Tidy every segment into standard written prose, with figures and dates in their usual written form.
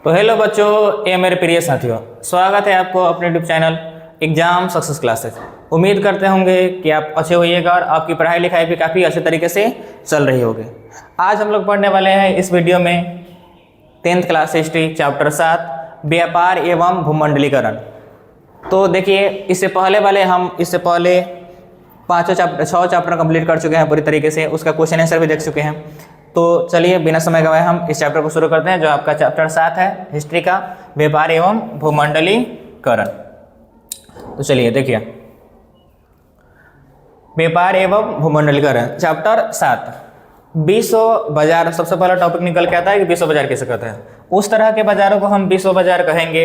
तो हेलो बच्चों, ये मेरे प्रिय साथियों, स्वागत है आपको अपने YouTube channel exam success classes. उम्मीद करते होंगे कि आप अच्छे होइएगा और आपकी पढ़ाई लिखाई भी काफ़ी अच्छे तरीके से चल रही होगी। आज हम लोग पढ़ने वाले हैं इस वीडियो में 10th क्लास हिस्ट्री चैप्टर 7 व्यापार एवं भूमंडलीकरण। तो देखिए, इससे पहले 6 चैप्टर कंप्लीट कर चुके हैं पूरी तरीके से, उसका क्वेश्चन आंसर भी देख चुके हैं। तो चलिए बिना समय गवाए हम इस चैप्टर को शुरू करते हैं, जो आपका चैप्टर 7 है हिस्ट्री का, व्यापार एवं भूमंडलीकरण। तो चलिए देखिए, व्यापार एवं भूमंडलीकरण चैप्टर 7 विश्व बाजार। सबसे पहला टॉपिक निकल के आता है कि विश्व बाजार किसे कहते हैं। उस तरह के बाजारों को हम विश्व बाजार कहेंगे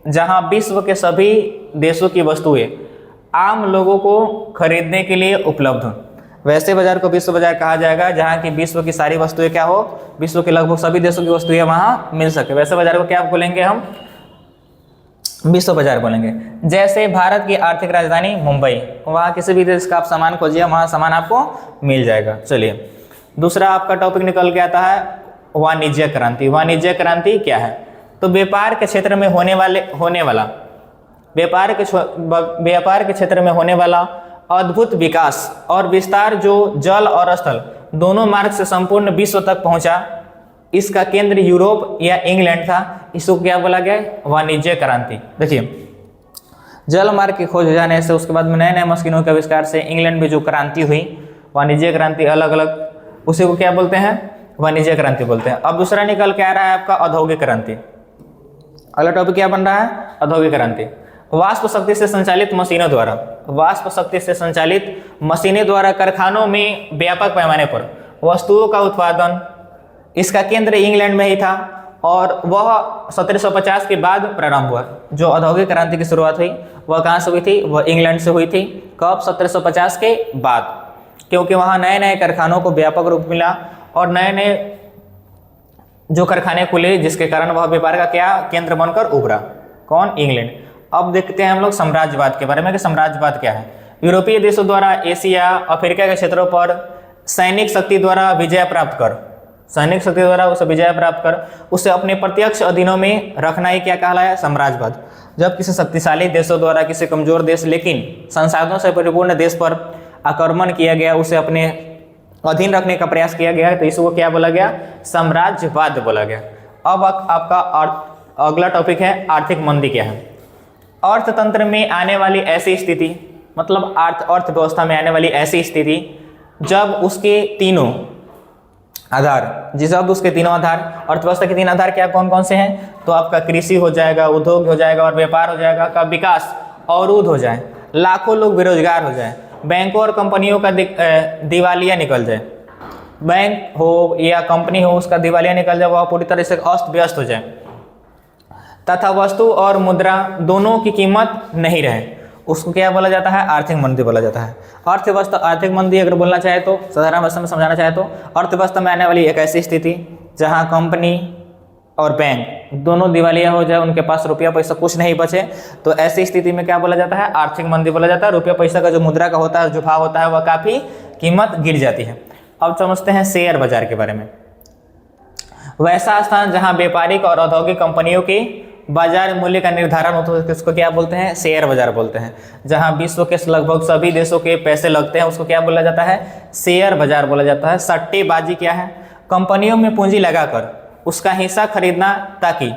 जहां विश्व के सभी देशों की वस्तुएं आम लोगों को खरीदने के लिए उपलब्ध हो। वैसे बाजार को विश्व बाजार कहा जाएगा जहां की विश्व की सारी वस्तुएं क्या हो, विश्व के लगभग सभी देशों की वस्तुएं वहां मिल सके। वैसे बाजार को क्या बोलेंगे हम? विश्व बाजार बोलेंगे। जैसे भारत की आर्थिक राजधानी मुंबई, वहां किसी भी देश का आप सामान खोजिए, वहां सामान आपको मिल जाएगा। चलिए, दूसरा आपका टॉपिक निकल के आता है वाणिज्य क्रांति। वाणिज्य क्रांति क्या है? तो व्यापार के क्षेत्र में व्यापार के क्षेत्र में होने वाला अद्भुत विकास और विस्तार जो जल और स्थल दोनों मार्ग से संपूर्ण विश्व तक पहुंचा। इसका केंद्र यूरोप या इंग्लैंड था। इसको क्या बोला गया? वाणिज्य क्रांति। देखिए, जल मार्ग की खोज हो जाने से, उसके बाद में नए नए मशीनों के आविष्कार से इंग्लैंड में जो क्रांति हुई, वाणिज्य क्रांति, अलग अलग, उसी को क्या बोलते हैं? वाणिज्य क्रांति बोलते हैं। अब दूसरा निकल के आ रहा है आपका औद्योगिक क्रांति। अगला टॉपिक क्या बन रहा है? औद्योगिक क्रांति। वाष्प शक्ति से संचालित मशीनें द्वारा कारखानों में व्यापक पैमाने पर वस्तुओं का उत्पादन। इसका केंद्र इंग्लैंड में ही था और वह 1750 के बाद प्रारंभ हुआ। जो औद्योगिक क्रांति की शुरुआत हुई वह कहाँ से हुई थी? वह इंग्लैंड से हुई थी। कब? 1750 के बाद, क्योंकि वहाँ नए नए कारखानों को व्यापक रूप मिला और नए नए जो कारखाने खुले, जिसके कारण वह व्यापार का क्या केंद्र बनकर उभरा। कौन? इंग्लैंड। अब देखते हैं हम लोग साम्राज्यवाद के बारे में कि साम्राज्यवाद क्या है। यूरोपीय देशों द्वारा एशिया, अफ्रीका के क्षेत्रों पर सैनिक शक्ति द्वारा विजय प्राप्त कर उसे अपने प्रत्यक्ष अधीनों में रखना ही क्या कहलाया? साम्राज्यवाद। जब किसी शक्तिशाली देशों द्वारा किसी कमजोर देश लेकिन संसाधनों से परिपूर्ण देश पर आक्रमण किया गया, उसे अपने अधीन रखने का प्रयास किया गया, तो इसको क्या बोला गया? साम्राज्यवाद बोला गया। अब आपका अगला टॉपिक है आर्थिक मंदी क्या है। अर्थतंत्र में आने वाली ऐसी स्थिति, मतलब अर्थव्यवस्था में आने वाली ऐसी स्थिति जब उसके तीनों आधार, अर्थव्यवस्था के 3 आधार क्या कौन कौन से हैं? तो आपका कृषि हो जाएगा, उद्योग हो जाएगा और व्यापार हो जाएगा, का विकास अवरुद्ध हो जाए, लाखों लोग बेरोजगार हो जाए, बैंकों और कंपनियों का दिवालिया निकल जाए, बैंक हो या कंपनी हो उसका दिवालिया निकल जाए, वह पूरी तरह से अस्त व्यस्त हो जाए, तथा वस्तु और मुद्रा दोनों की कीमत नहीं रहे, उसको क्या बोला जाता है? आर्थिक मंदी बोला जाता है। अर्थव्यवस्था, आर्थिक मंदी अगर बोलना चाहे तो, साधारण भाषा में समझाना चाहे तो, अर्थव्यवस्था में आने वाली एक ऐसी स्थिति जहां कंपनी और बैंक दोनों दिवालिया हो जाए, उनके पास रुपया पैसा कुछ नहीं बचे, तो ऐसी स्थिति में क्या बोला जाता है? आर्थिक मंदी बोला जाता है। रुपया पैसा का जो मुद्रा का होता है, जो भाव होता है, वह काफ़ी कीमत गिर जाती है। अब समझते हैं शेयर बाजार के बारे में। वैसा स्थान जहाँ व्यापारिक और औद्योगिक कंपनियों की बाजार मूल्य का निर्धारण होता है, उसको क्या बोलते हैं? शेयर बाजार बोलते हैं। जहां विश्व के लगभग सभी देशों के पैसे लगते हैं, उसको क्या बोला जाता है? शेयर बाजार बोला जाता है। सट्टेबाजी क्या है? कंपनियों में पूंजी लगाकर उसका हिस्सा खरीदना ताकि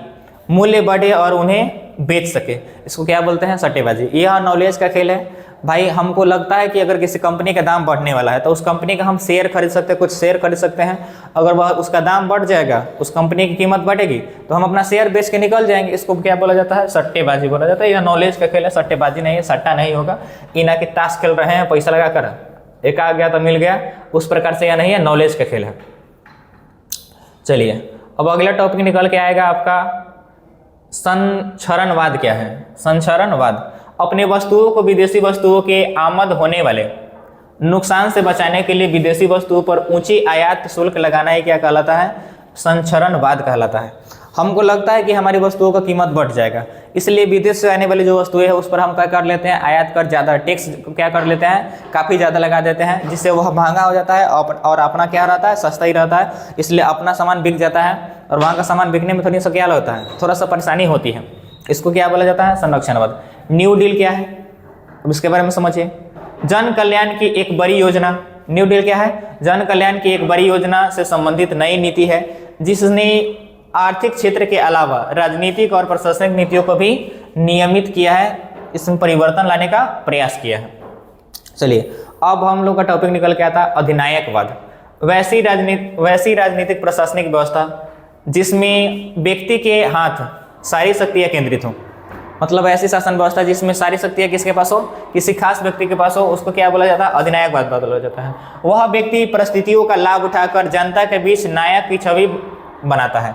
मूल्य बढ़े और उन्हें बेच सके, इसको क्या बोलते हैं? सट्टेबाजी। यह नॉलेज का खेल है भाई। हमको लगता है कि अगर किसी कंपनी का दाम बढ़ने वाला है तो उस कंपनी का हम शेयर खरीद सकते हैं, कुछ शेयर खरीद सकते हैं। अगर वह उसका दाम बढ़ जाएगा, उस कंपनी की कीमत बढ़ेगी, तो हम अपना शेयर बेच के निकल जाएंगे। इसको क्या बोला जाता है? सट्टेबाजी बोला जाता है। यह नॉलेज का खेल है, सट्टेबाजी नहीं है, सट्टा नहीं होगा। इना के ताश खेल रहे हैं पैसा लगा कर, एक आ गया तो मिल गया, उस प्रकार से यह नहीं है, नॉलेज का खेल है। चलिए, अब अगला टॉपिक निकल के आएगा आपका संचरणवाद क्या है? संचरणवाद अपने वस्तुओं को विदेशी वस्तुओं के आमद होने वाले नुकसान से बचाने के लिए विदेशी वस्तुओं पर ऊंची आयात शुल्क लगाना ही क्या कहलाता है? संचरणवाद कहलाता है। हमको लगता है कि हमारी वस्तुओं का कीमत बढ़ जाएगा, इसलिए विदेश से आने वाली जो वस्तुएं है उस पर हम क्या कर लेते हैं, आयात कर ज़्यादा, टैक्स क्या कर लेते हैं, काफ़ी ज़्यादा लगा देते हैं, जिससे वह महंगा हो जाता है और अपना क्या रहता है, सस्ता ही रहता है। इसलिए अपना सामान बिक जाता है और वहाँ का सामान बिकने में थोड़ी सा क्या होता है, थोड़ा सा परेशानी होती है। इसको क्या बोला जाता है, संरक्षणवाद। न्यू डील क्या है, अब इसके बारे में समझिए। जन कल्याण की एक बड़ी योजना, न्यू डील क्या है, जन कल्याण की एक बड़ी योजना से संबंधित नई नीति है जिसने आर्थिक क्षेत्र के अलावा राजनीतिक और प्रशासनिक नीतियों को भी नियमित किया है, इसमें परिवर्तन लाने का प्रयास किया है। चलिए अब हम लोग का टॉपिक निकल के आता है अधिनायकवाद। वैसी राजनीतिक प्रशासनिक व्यवस्था जिसमें व्यक्ति के हाथ सारी शक्तियाँ केंद्रित हों, मतलब ऐसी शासन व्यवस्था जिसमें सारी शक्तियाँ किसके पास हो, किसी खास व्यक्ति के पास हो, उसको क्या बोला जाता है, अधिनायकवाद बोला जाता है। वह व्यक्ति परिस्थितियों का लाभ उठाकर जनता के बीच नायक की छवि बनाता है।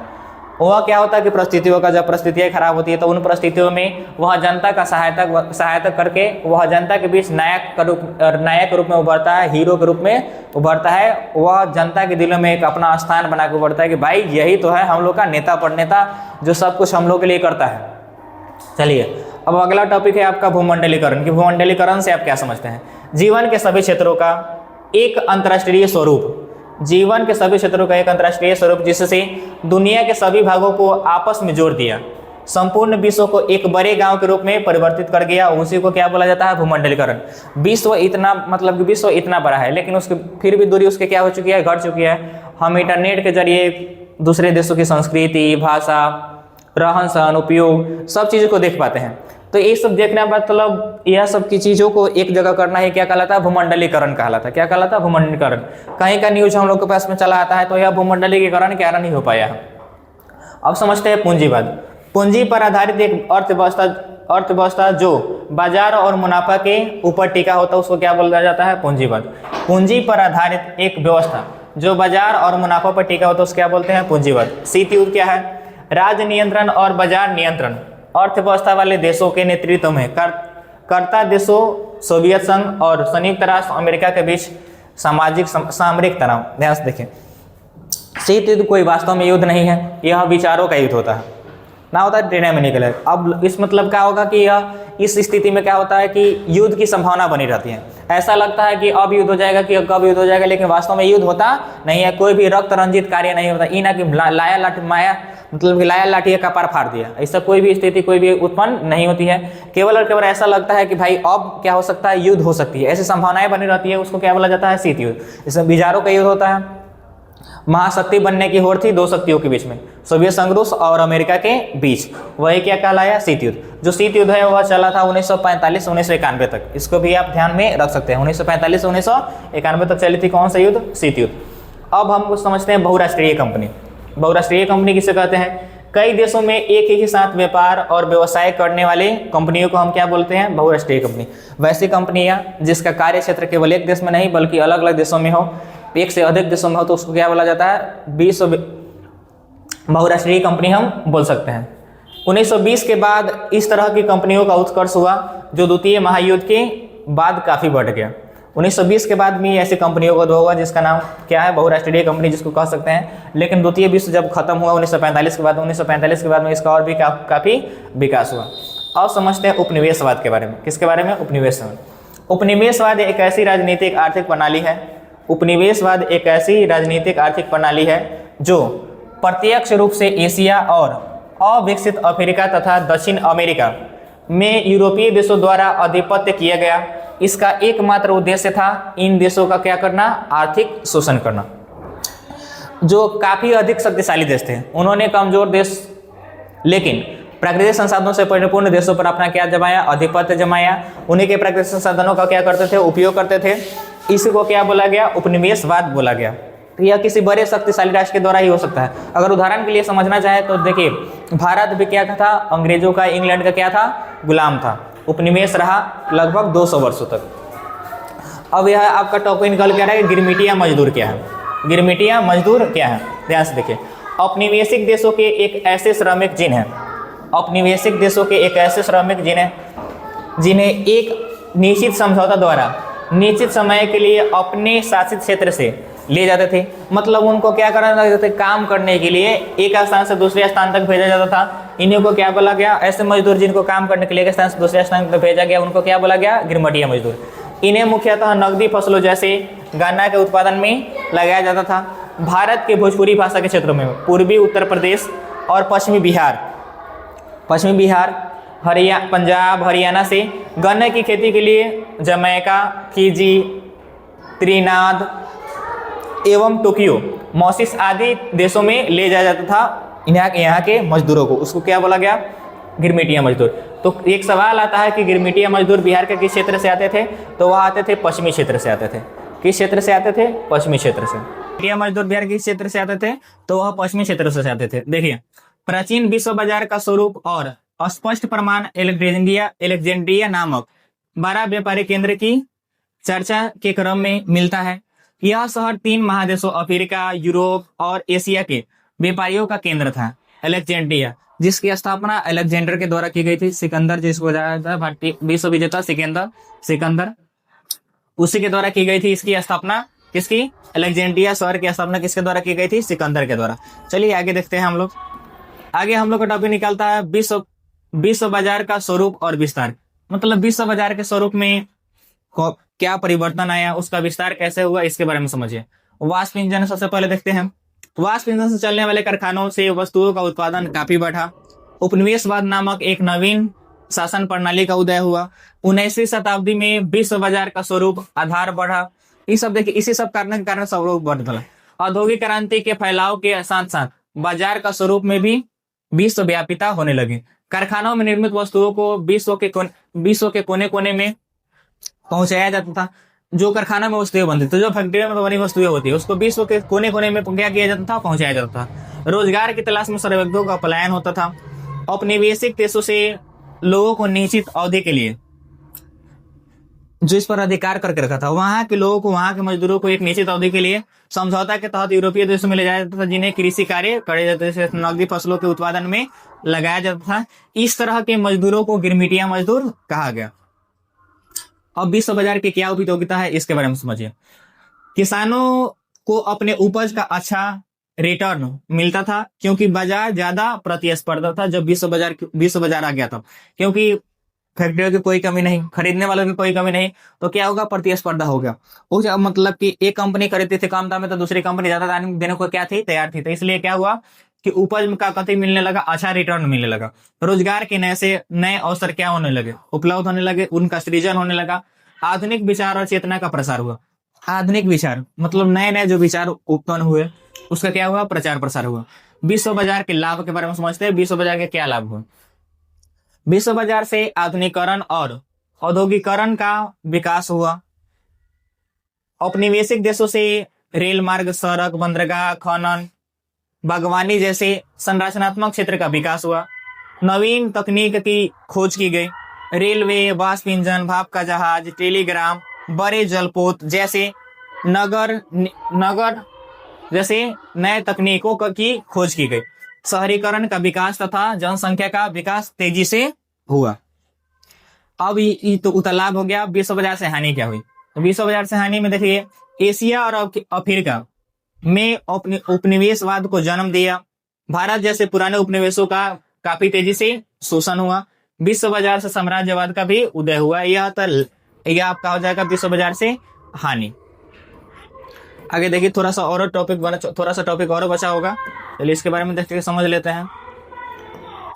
वह क्या होता है कि परिस्थितियों का, जब परिस्थितियाँ खराब होती है तो उन परिस्थितियों में वह जनता का सहायता करके वह जनता के बीच नायक के रूप में उभरता है, हीरो के रूप में उभरता है। वह जनता के दिलों में एक अपना स्थान बना के उभरता है कि भाई यही तो है हम लोग का नेता प्रणेता जो सब कुछ हम लोग के लिए करता है। चलिए अब अगला टॉपिक है आपका भूमंडलीकरण। कि भूमंडलीकरण से आप क्या समझते हैं, जीवन के सभी क्षेत्रों का एक अंतर्राष्ट्रीय स्वरूप, जीवन के सभी क्षेत्रों का एक अंतर्राष्ट्रीय स्वरूप जिससे दुनिया के सभी भागों को आपस में जोड़ दिया, संपूर्ण विश्व को एक बड़े गांव के रूप में परिवर्तित कर गया, उसी को क्या बोला जाता है, भूमंडलीकरण। विश्व इतना, मतलब कि विश्व इतना बड़ा है लेकिन उसके फिर भी दूरी उसके क्या हो चुकी है, घट चुकी है। हम इंटरनेट के जरिए दूसरे देशों की संस्कृति, भाषा, रहन सहन, उपयोग, सब चीज़ों को देख पाते हैं। तो ये सब देखना मतलब यह सब की चीज़ों को एक जगह करना है, क्या कहलाता है, भूमंडलीकरण कहलाता है। क्या कहलाता है, भूमंडलीकरण। कहीं का न्यूज हम लोग के पास में चला आता है तो यह भूमंडलीकरण क्या नहीं हो पाया है। अब समझते हैं पूंजीवाद। पूंजी पर आधारित एक अर्थव्यवस्था जो बाजार और मुनाफा के ऊपर टिका होता है उसको क्या बोला जाता है, पूंजीवाद। पूंजी पर आधारित एक व्यवस्था जो बाजार और मुनाफा पर टिका होता है उसको क्या बोलते हैं, पूंजीवाद। शीतयुद्ध क्या है, राज्य नियंत्रण और बाजार नियंत्रण अर्थव्यवस्था वाले देशों के नेतृत्व में कर्ता देशों सोवियत संघ और संयुक्त राष्ट्र अमेरिका के बीच सामरिक तनाव। ध्यान से देखें, शीत युद्ध कोई वास्तव में युद्ध नहीं है, यह विचारों का युद्ध होता है, ना होता है डिनोमिनेटर। अब इस मतलब क्या होगा कि यह इस स्थिति में क्या होता है कि युद्ध की संभावना बनी रहती है। ऐसा लगता है कि अब युद्ध हो जाएगा, कि कब युद्ध हो जाएगा, लेकिन वास्तव में युद्ध होता नहीं है। कोई भी रक्त रंजित कार्य नहीं होता। इना कि लाया लाठी माया, मतलब कि लाया लाठी का पार फाड़ दिया, ऐसा कोई भी स्थिति कोई भी उत्पन्न नहीं होती है। केवल और केवल ऐसा लगता है कि भाई अब क्या हो सकता है, युद्ध हो सकती है, ऐसी संभावनाएं बनी रहती है। उसको क्या बोला जाता है, शीत युद्ध। इसमें विचारों का युद्ध होता है। महाशक्ति बनने की होड़ थी दो शक्तियों के बीच में, सोवियत संघ रूस और अमेरिका के बीच, वही क्या कहलाया, शीत युद्ध। जो शीत युद्ध है वह चला था 1945 से 1991 तक। इसको भी आप ध्यान में रख सकते हैं। 1945 से 1991 तक चली थी कौन सा युद्ध, शीत युद्ध। अब हम कुछ समझते हैं बहुराष्ट्रीय कंपनी। बहुराष्ट्रीय कंपनी किसे कहते हैं, कई देशों में एक ही साथ व्यापार और व्यवसाय करने वाले कंपनियों को हम क्या बोलते हैं, बहुराष्ट्रीय कंपनी। वैसी कंपनियां जिसका कार्य क्षेत्र केवल एक देश में नहीं बल्कि अलग अलग देशों में हो, एक से अधिक देशों में हो, तो उसको क्या बोला जाता है, बहुराष्ट्रीय कंपनी हम बोल सकते हैं। 1920 के बाद इस तरह की कंपनियों का उत्कर्ष हुआ जो द्वितीय महायुद्ध के बाद काफ़ी बढ़ गया। 1920 के बाद भी ऐसी कंपनियों का उद्भव हुआ जिसका नाम क्या है, बहुराष्ट्रीय कंपनी जिसको कह सकते हैं। लेकिन द्वितीय विश्व जब खत्म हुआ 1945 के बाद में इसका और भी काफ़ी विकास हुआ। अब समझते हैं उपनिवेशवाद के बारे में। किसके बारे में, उपनिवेशवाद। उपनिवेशवाद एक ऐसी राजनीतिक आर्थिक प्रणाली है, उपनिवेशवाद एक ऐसी राजनीतिक आर्थिक प्रणाली है जो प्रत्यक्ष रूप से एशिया और अविकसित अफ्रीका तथा दक्षिण अमेरिका में यूरोपीय देशों द्वारा आधिपत्य किया गया। इसका एकमात्र उद्देश्य था इन देशों का क्या करना, आर्थिक शोषण करना। जो काफ़ी अधिक शक्तिशाली देश थे उन्होंने कमजोर देश लेकिन प्राकृतिक संसाधनों से परिपूर्ण देशों पर अपना क्या जमाया, आधिपत्य जमाया। उन्हीं के प्राकृतिक संसाधनों का क्या करते थे, उपयोग करते थे। इसी को क्या बोला गया, उपनिवेशवाद बोला गया। तो यह किसी बड़े शक्तिशाली राष्ट्र के द्वारा ही हो सकता है। अगर उदाहरण के लिए समझना चाहे तो देखिए, भारत भी क्या था, अंग्रेजों का, इंग्लैंड का क्या था, गुलाम था। उपनिवेश रहा लगभग 200 वर्षों तक। अब यह आपका टॉपिक निकल के आ रहा है, गिरमिटिया मजदूर क्या है। गिरमिटिया मजदूर क्या है, ध्यान से देखिए। औपनिवेशिक देशों के एक ऐसे श्रमिक जिन्हें औपनिवेशिक देशों के एक ऐसे श्रमिक जिन्हें एक निश्चित समझौता द्वारा निश्चित समय के लिए अपने शासित क्षेत्र से ले जाते थे, मतलब उनको क्या करना था, काम करने के लिए एक स्थान से दूसरे स्थान तक भेजा जाता था। इन्हीं को क्या बोला गया, ऐसे मजदूर जिनको काम करने के लिए एक स्थान से दूसरे स्थान तक भेजा गया उनको क्या बोला गया, गिरमटिया मजदूर। इन्हें मुख्यतः नकदी फसलों जैसे गन्ना के उत्पादन में लगाया जाता था। भारत के भोजपुरी भाषा के क्षेत्रों में पूर्वी उत्तर प्रदेश और पश्चिमी बिहार, पंजाब, हरियाणा से गन्ने की खेती के लिए जमैका, फिजी, त्रिनाद एवं टोक्यो, मॉरिशस आदि देशों में ले जाया जाता था यहाँ के मजदूरों को। उसको क्या बोला गया, गिरमिटिया मजदूर। तो एक सवाल आता है कि गिरमिटिया मजदूर बिहार के किस क्षेत्र से आते थे, तो वह आते थे पश्चिमी क्षेत्र से आते थे। किस क्षेत्र से आते थे, पश्चिमी क्षेत्र से। गिरमिटिया मजदूर बिहार किस क्षेत्र से आते थे, तो वह पश्चिमी क्षेत्र से आते थे। देखिए, प्राचीन विश्व बाजार का स्वरूप और स्पष्ट प्रमाण एलेक्जेंड्रिया नामक बड़ा व्यापारिक केंद्र की चर्चा के क्रम में मिलता है। यह शहर 3 महादेशों अफ्रीका, यूरोप और एशिया के व्यापारियों का केंद्र था। अलेक्जेंड्रिया, जिसकी स्थापना अलेक्जेंडर के द्वारा की गई थी। सिकंदर, जिसको जाना था भारतीय विश्व विजेता सिकंदर, उसी के द्वारा की गई थी। इसकी स्थापना किसकी, अलेक्जेंड्रिया शहर की स्थापना किसके द्वारा की गई थी, सिकंदर के द्वारा। चलिए आगे देखते हैं हम लोग। आगे हम लोग का टॉपिक निकलता है विश्व बाजार का स्वरूप और विस्तार। मतलब विश्व बाजार के स्वरूप में क्या परिवर्तन आया, उसका विस्तार कैसे हुआ, इसके बारे में समझिए। वाष्प इंजन सबसे पहले देखते हैं। वाष्प इंजन से चलने वाले कारखानों से वस्तुओं का उत्पादन काफी बढ़ा। उपनिवेशवाद नामक एक नवीन शासन प्रणाली का उदय हुआ। 19वीं शताब्दी में विश्व बाजार का स्वरूप आधार बढ़ा। ये सब देखिए, इसी सब कारण के कारण स्वरूप बढ़। औद्योगिक क्रांति के फैलाव के साथ साथ बाजार का स्वरूप में भी विश्वव्यापिता होने लगी। कारखानों में निर्मित वस्तुओं को विश्व के कोने कोने में पहुंचाया जाता था। जो कारखाना में वस्तुएं बनती थी, जो फैक्ट्री में बनी वस्तुएं होती है, उसको विश्व के कोने कोने में क्या किया जाता था, पहुंचाया जाता था। रोजगार की तलाश में सर्वव्यापियों का पलायन होता था। औपनिवेशिक देशों से लोगों को निश्चित अवधि के लिए जो इस पर अधिकार करके रखा था, वहां के लोगों को, वहां के मजदूरों को एक निश्चित अवधि के लिए समझौता के तहत यूरोपीय देशों में ले जाया जाता था, जिन्हें कृषि कार्य करे जाते थे, नकदी फसलों के उत्पादन में लगाया जाता था। इस तरह के मजदूरों को गिरमिटिया मजदूर कहा गया। अब विश्व बाजार की क्या उपयोगिता है, इसके बारे में समझिए। किसानों को अपने उपज का अच्छा रिटर्न मिलता था, क्योंकि बाजार ज्यादा प्रतिस्पर्धा था जब विश्व बाजार आ गया था। क्योंकि फैक्ट्रियों की कोई कमी नहीं, खरीदने वालों की कोई कमी नहीं, तो क्या होगा, प्रतिस्पर्धा हो गया। उस मतलब कि एक कंपनी खरीदती थी कम दाम में, तो दूसरी कंपनी ज्यादा दाम देने को क्या थी, तैयार थी। तो इसलिए क्या हुआ कि उपज का कति मिलने लगा, अच्छा रिटर्न मिलने लगा। रोजगार के नए अवसर क्या होने लगे, उपलब्ध होने लगे, उनका सृजन होने लगा। आधुनिक विचार और चेतना का प्रसार हुआ। आधुनिक विचार मतलब नए नए जो विचार उत्पन्न हुए, उसका क्या हुआ, प्रचार प्रसार हुआ। विश्व बाजार के लाभ के बारे में समझते हैं। विश्व बाजार के क्या लाभ हुए। विश्व बाजार से आधुनिकीकरण और औद्योगिकरण का विकास हुआ। औपनिवेशिक देशों से रेल मार्ग, सड़क, बंदरगाह, खनन, बागवानी जैसे संरचनात्मक क्षेत्र का विकास हुआ। नवीन तकनीक की खोज की गई। रेलवे, वाष्प इंजन, भाप का जहाज, टेलीग्राम, बड़े जलपोत जैसे नगर जैसे नए तकनीकों की खोज की गई। शहरीकरण का विकास तथा जनसंख्या का विकास तेजी से हुआ। अब ये तो उतार हो गया। विश्व बाजार से हानि क्या हुई, तो विश्व बाजार से हानि में देखिए, एशिया और अफ्रीका में उपनिवेशवाद को जन्म दिया। भारत जैसे पुराने उपनिवेशों का काफी तेजी से शोषण हुआ। विश्व बाजार से साम्राज्यवाद का भी उदय हुआ। यह आपका हो जाएगा विश्व बाजार से हानि। आगे देखिए, थोड़ा सा टॉपिक और बचा होगा, चलिए इसके बारे में देखते समझ लेते हैं।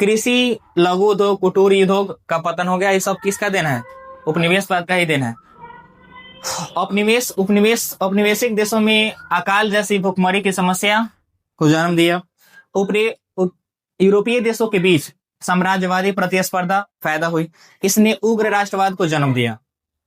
कृषि, लघु उद्योग, कुटीर उद्योग का पतन हो गया। ये सब किसका देना है, उपनिवेशवाद का ही देना है। औपनिवेशिक देशों में अकाल जैसी भुखमरी की समस्या को जन्म दिया। यूरोपीय देशों के बीच साम्राज्यवादी प्रतिस्पर्धा पैदा हुई। इसने उग्र राष्ट्रवाद को जन्म दिया।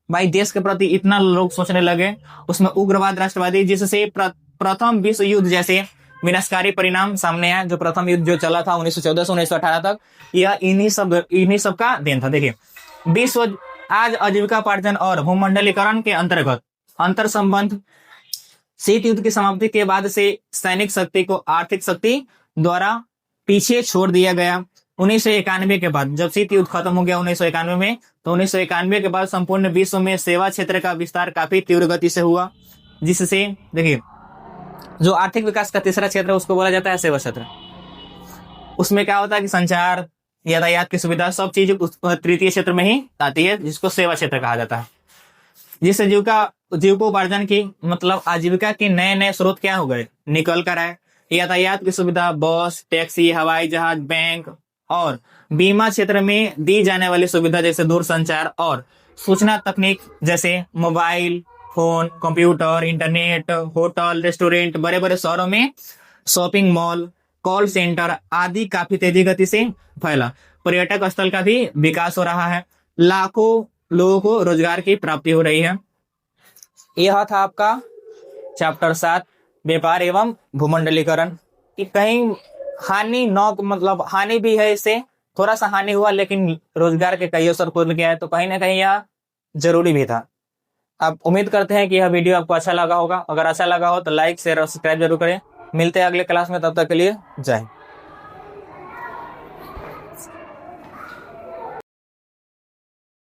भाई, देश के प्रति इतना लोग सोचने लगे, उसमें उग्रवाद, राष्ट्रवादी, जिससे प्रथम विश्व युद्ध जैसे विनाशकारी परिणाम सामने आए। जो प्रथम युद्ध जो चला था 1914 से 1918 तक, यह इन्हीं सब का देन था। देखिए, विश्व आज आजीविकोपार्जन और भूमंडलीकरण के अंतर्गत अंतर संबंध शीत युद्ध की समाप्ति के बाद से सैनिक शक्ति को आर्थिक शक्ति द्वारा पीछे छोड़ दिया गया। 1991 के बाद, जब शीत युद्ध खत्म हो गया 1991 में, तो 1991 के बाद संपूर्ण विश्व में सेवा क्षेत्र का विस्तार काफी तीव्र गति से हुआ, जिससे देखिए जो आर्थिक विकास का तीसरा क्षेत्र है उसको बोला जाता है सेवा क्षेत्र। उसमें क्या होता है कि संचार, यातायात की सुविधा, सब चीज उस तृतीय क्षेत्र में ही आती है, जिसको सेवा क्षेत्र कहा जाता है। जिस जीविकोपार्जन की मतलब आजीविका के नए नए स्रोत क्या हो गए, निकल कर आए। यातायात की सुविधा, बस, टैक्सी, हवाई जहाज, बैंक और बीमा क्षेत्र में दी जाने वाली सुविधा जैसे दूरसंचार और सूचना तकनीक जैसे mobile phone, computer, internet, hotel, restaurant, बड़े बड़े शहरों में शॉपिंग मॉल, कॉल सेंटर आदि काफी तेजी गति से फैला। पर्यटक स्थल का भी विकास हो रहा है, लाखों लोगों को रोजगार की प्राप्ति हो रही है। यह था आपका चैप्टर 7 व्यापार एवं भूमंडलीकरण। कि कहीं हानि न मतलब हानि भी है, इससे थोड़ा सा हानि हुआ, लेकिन रोजगार के कई अवसर खुल गया है, तो कहीं ना कहीं यह जरूरी भी था। अब उम्मीद करते हैं कि यह वीडियो आपको अच्छा लगा होगा। अगर अच्छा लगा हो तो लाइक शेयर और सब्सक्राइब जरूर करें। मिलते हैं अगले क्लास में, तब तक के लिए जय हिंद।